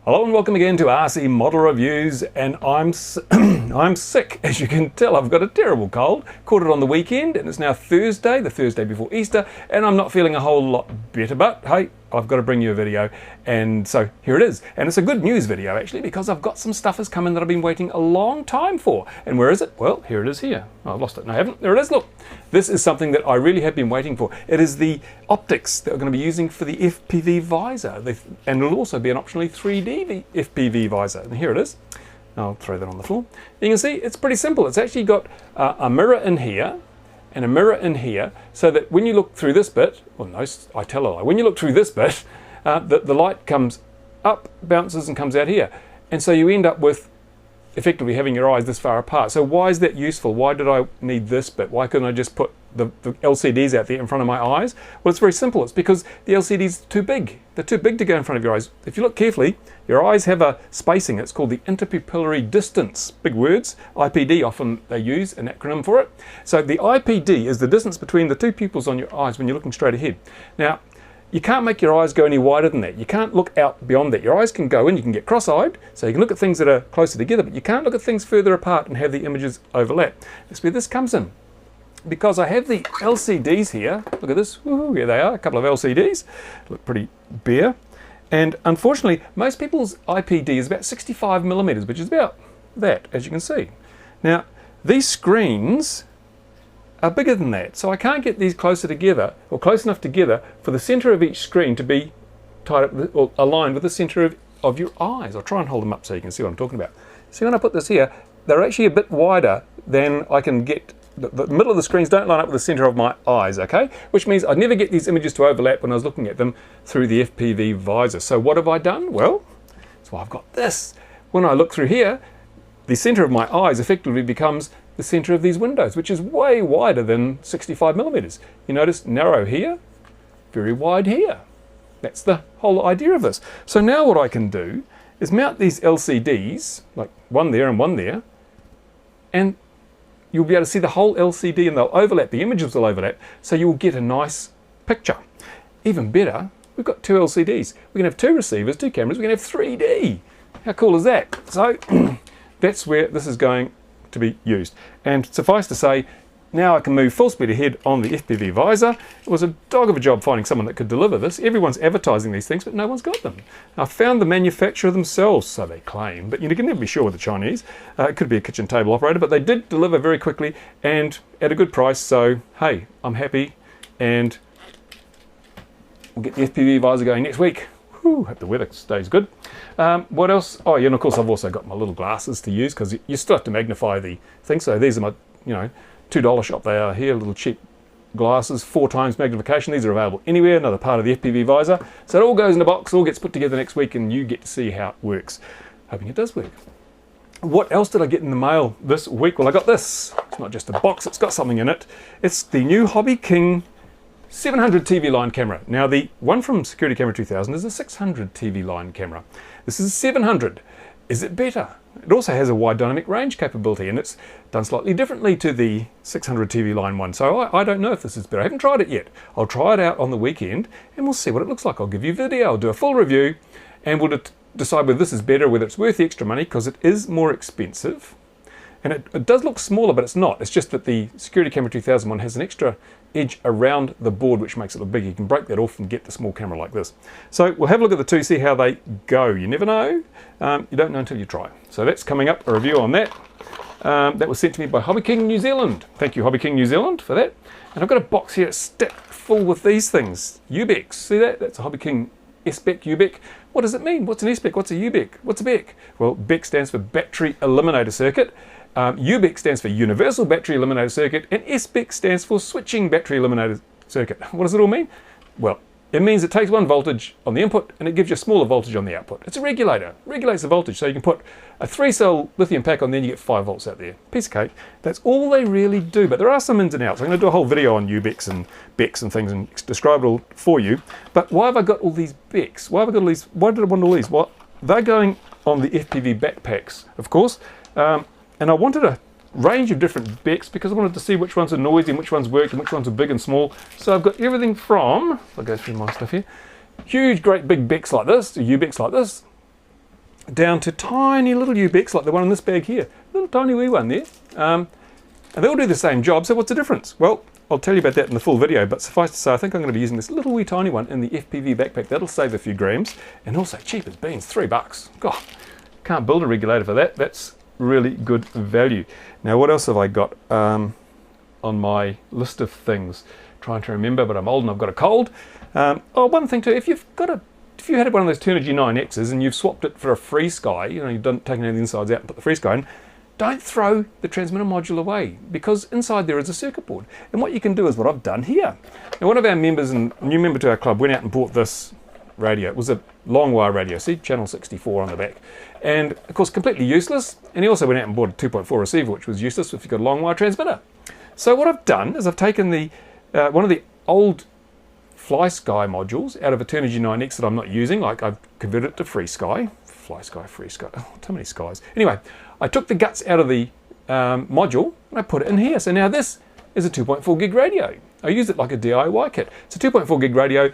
Hello and welcome again to RC Model Reviews, and I'm sick, as you can tell. I've got a terrible cold, caught it on the weekend, and it's now Thursday, the Thursday before Easter, and I'm not feeling a whole lot better, but hey, I've got to bring you a video, and so here it is. And it's a good news video actually, because I've got some stuff has come in that I've been waiting a long time for. And where is it? Well, here it is here. Oh, I've lost it. No, I haven't. There it is, look. This is something that I really have been waiting for. It is the optics that we're going to be using for the FPV visor, and it'll also be an optionally 3D FPV visor. And here it is. I'll throw that on the floor. You can see it's pretty simple. It's actually got a mirror in here and a mirror in here, so that when you look through this bit, well no, I tell a lie, when you look through this bit, the light comes up, bounces and comes out here. And so you end up with effectively having your eyes this far apart. So why is that useful? Why did I need this bit? Why couldn't I just put the LCDs out there in front of my eyes? Well, it's very simple. It's because the LCDs are too big. They're too big to go in front of your eyes. If you look carefully, your eyes have a spacing. It's called the interpupillary distance. Big words. IPD, often they use an acronym for it. So the IPD is the distance between the two pupils on your eyes when you're looking straight ahead. Now, you can't make your eyes go any wider than that. You can't look out beyond that. Your eyes can go in, you can get cross-eyed, so you can look at things that are closer together, but you can't look at things further apart and have the images overlap. That's where this comes in. Because I have the LCDs here, look at this, woohoo, here they are, a couple of LCDs, look pretty bare. And unfortunately, most people's IPD is about 65 millimeters, which is about that, as you can see. Now, these screens are bigger than that, so I can't get these closer together, or close enough together, for the center of each screen to be tied up with, or aligned with the center of your eyes. I'll try and hold them up so you can see what I'm talking about. See, when I put this here, they're actually a bit wider than I can get. The middle of the screens don't line up with the center of my eyes, okay? Which means I'd never get these images to overlap when I was looking at them through the FPV visor. So what have I done? Well, that's why I've got this. When I look through here, the center of my eyes effectively becomes the center of these windows, which is way wider than 65 millimeters. You notice narrow here, very wide here. That's the whole idea of this. So now what I can do is mount these LCDs, like one there and one there, and you'll be able to see the whole LCD and they'll overlap, the images will overlap, so you'll get a nice picture. Even better, we've got two LCDs. We can have two receivers, two cameras, we can have 3D. How cool is that? So that's where this is going to be used. And suffice to say, now I can move full speed ahead on the FPV visor. It was a dog of a job finding someone that could deliver this. Everyone's advertising these things, but no one's got them. I found the manufacturer themselves, so they claim, but you can never be sure with the Chinese. It could be a kitchen table operator, but they did deliver very quickly and at a good price. So hey, I'm happy, and we'll get the FPV visor going next week. Whew, hope the weather stays good. What else? Oh yeah, and of course I've also got my little glasses to use, because you still have to magnify the thing. So these are my, $2 shop they are here, little cheap glasses, 4 times magnification. These are available anywhere, another part of the FPV visor. So it all goes in a box, all gets put together next week, and you get to see how it works. Hoping it does work. What else did I get in the mail this week? Well, I got this. It's not just a box, it's got something in it. It's the new HobbyKing 700 TV line camera. Now the one from Security Camera 2000 is a 600 TV line camera. This is 700. Is it better? It also has a wide dynamic range capability, and it's done slightly differently to the 600 TV line one. So I don't know if this is better. I haven't tried it yet. I'll try it out on the weekend and we'll see what it looks like. I'll give you a video, I'll do a full review, and we'll decide whether this is better, whether it's worth the extra money, because it is more expensive. And it does look smaller, but it's not. It's just that the Security Camera 2000 one has an extra edge around the board, which makes it look bigger. You can break that off and get the small camera like this. So we'll have a look at the two, see how they go. You never know. You don't know until you try. So that's coming up, a review on that. That was sent to me by HobbyKing New Zealand. Thank you, HobbyKing New Zealand, for that. And I've got a box here stacked full with these things. UBECs. See that? That's a HobbyKing SBEC, UBEC. What does it mean? What's an SBEC? What's a UBEC? What's a BEC? Well, BEC stands for Battery Eliminator Circuit. UBEC stands for Universal Battery Eliminator Circuit, and SBEC stands for Switching Battery Eliminator Circuit. What does it all mean? Well, it means it takes one voltage on the input and it gives you a smaller voltage on the output. It's a regulator. It regulates the voltage, so you can put a 3-cell lithium pack on there and you get 5 volts out there. Piece of cake. That's all they really do, but there are some ins and outs. I'm going to do a whole video on UBECs and BECs and things and describe it all for you. But why have I got all these BECs? Why have I got all these? Why did I want all these? Well, they're going on the FPV backpacks, of course. And I wanted a range of different BECs because I wanted to see which ones are noisy and which ones work and which ones are big and small. So I've got everything from, I'll go through my stuff here, huge great big BECs like this, UBECs like this, down to tiny little UBECs like the one in this bag here. Little tiny wee one there. And they all do the same job, so what's the difference? Well, I'll tell you about that in the full video, but suffice to say, I think I'm going to be using this little wee tiny one in the FPV backpack. That'll save a few grams, and also cheap as beans, $3. God, can't build a regulator for that. That's really good value. Now, what else have I got on my list of things? Trying to remember, but I'm old and I've got a cold. One thing too, if you had one of those Turnigy 9Xs and you've swapped it for a FreeSky, you've taken any of the insides out and put the FreeSky in, don't throw the transmitter module away, because inside there is a circuit board. And what you can do is what I've done here. Now, one of our members, and a new member to our club, went out and bought this radio. It was a long wire radio, see, channel 64 on the back. And of course, completely useless. And he also went out and bought a 2.4 receiver, which was useless if you've got a long wire transmitter. So what I've done is I've taken the one of the old FlySky modules out of a Turnigy 9X that I'm not using, like I've converted it to FreeSky. FreeSky, oh, too many skies. Anyway, I took the guts out of the module and I put it in here. So now this is a 2.4 gig radio. I use it like a DIY kit. It's a 2.4 gig radio.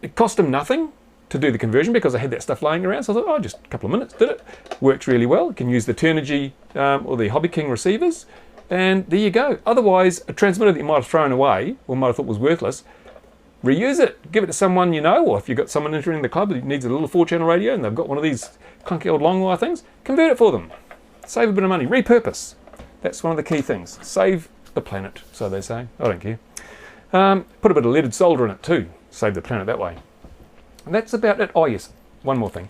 It cost them nothing to do the conversion because I had that stuff laying around. So I thought, oh, just a couple of minutes, did it. Works really well. You can use the Turnigy or the HobbyKing receivers, and there you go. Otherwise, a transmitter that you might have thrown away or might have thought was worthless, reuse it, give it to someone you know, or if you've got someone entering the club that needs a little 4-channel radio and they've got one of these clunky old long wire things, convert it for them. Save a bit of money, repurpose. That's one of the key things. Save the planet, so they say. I don't care. Put a bit of leaded solder in it too. Save the planet that way. And that's about it. Oh yes, one more thing.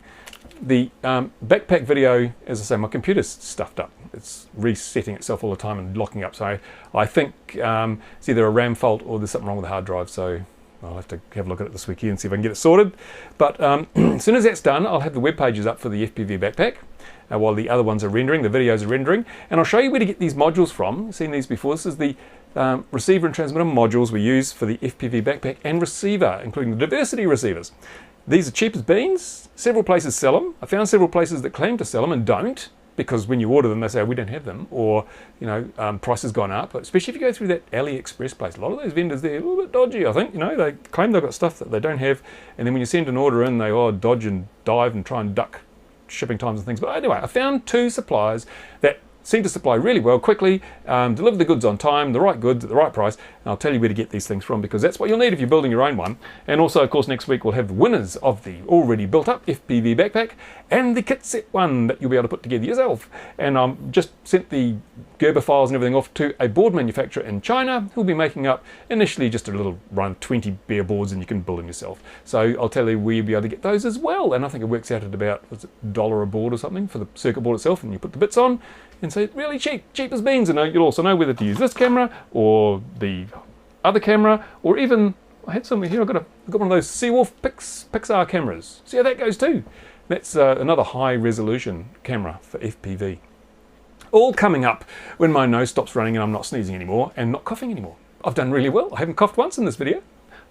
The backpack video, as I say, my computer's stuffed up. It's resetting itself all the time and locking up. So I think it's either a RAM fault or there's something wrong with the hard drive. So I'll have to have a look at it this weekend and see if I can get it sorted. But as soon as that's done, I'll have the web pages up for the FPV backpack while the other ones are rendering, the videos are rendering. And I'll show you where to get these modules from. You've seen these before. This is the receiver and transmitter modules we use for the FPV backpack and receiver, including the diversity receivers. These are cheap as beans. Several places sell them. I found several places that claim to sell them and don't, because when you order them, they say, we don't have them, or, price has gone up. But especially if you go through that AliExpress place, a lot of those vendors there are a little bit dodgy, I think. They claim they've got stuff that they don't have, and then when you send an order in, they dodge and dive and try and duck shipping times and things. But anyway, I found 2 suppliers that seem to supply really well, quickly, deliver the goods on time, the right goods at the right price, and I'll tell you where to get these things from, because that's what you'll need if you're building your own one. And also, of course, next week we'll have the winners of the already built up FPV backpack and the kit set one that you'll be able to put together yourself. And just sent the Gerber files and everything off to a board manufacturer in China who'll be making up initially just a little run 20 bare boards, and you can build them yourself. So I'll tell you where you'll be able to get those as well. And I think it works out at about $1 a board or something for the circuit board itself, and you put the bits on. And so really cheap as beans. And you'll also know whether to use this camera or the other camera, or even, I had something here, I've got one of those Seawolf Pixar cameras. See how that goes too. That's another high resolution camera for FPV. All coming up when my nose stops running and I'm not sneezing anymore and not coughing anymore. I've done really well. I haven't coughed once in this video.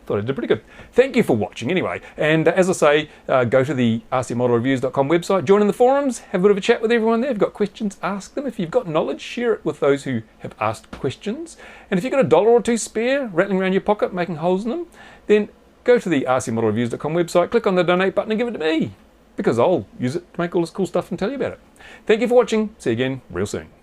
Thought I did pretty good. Thank you for watching anyway. And as I say, go to the RCModelReviews.com website, join in the forums, have a bit of a chat with everyone there. If you've got questions, ask them. If you've got knowledge, share it with those who have asked questions. And if you've got $1 or 2 spare rattling around your pocket, making holes in them, then go to the RCModelReviews.com website, click on the donate button and give it to me, because I'll use it to make all this cool stuff and tell you about it. Thank you for watching. See you again real soon.